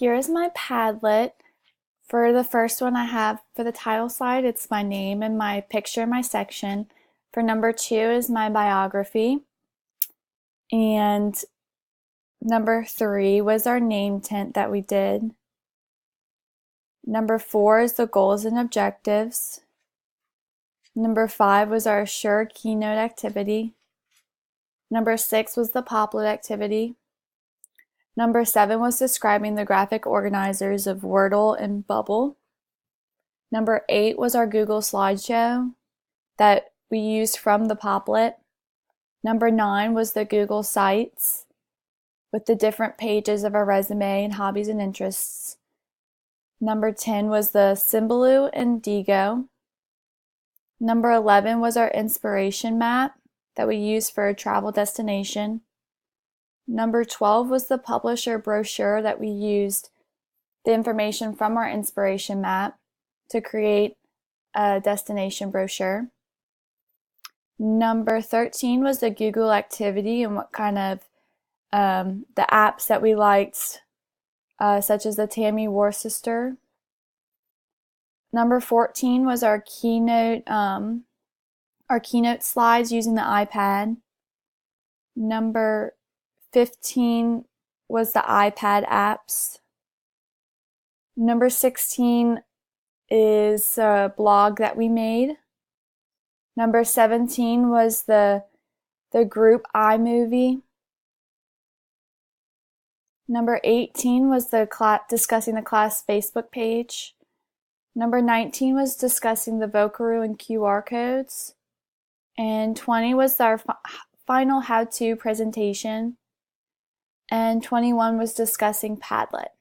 here is my Padlet. For the first one I have for the title slide, it's my name and my picture, my section. For number 2 is my biography. And number 3 was our name tent that we did. Number 4 is the goals and objectives. Number 5 was our Sure Keynote activity. Number 6 was the Poplet activity. Number 7 was describing the graphic organizers of Wordle and Bubble. Number 8 was our Google slideshow that we used from the Poplet. Number 9 was the Google Sites with the different pages of our resume and hobbies and interests. Number 10 was the Symbaloo and Diigo. Number 11 was our inspiration map that we used for a travel destination. Number 12 was the publisher brochure that we used the information from our inspiration map to create a destination brochure. Number 13 was the Google activity and what kind of the apps that we liked, such as the Tammy Worcester. Number 14 was our keynote slides using the iPad. Number 15 was the iPad apps. Number 16 is a blog that we made. Number 17 was the group iMovie. Number 18 was discussing the class Facebook page. Number 19 was discussing the Vocaroo and QR codes. And 20 was our final how-to presentation. And 21 was discussing Padlet.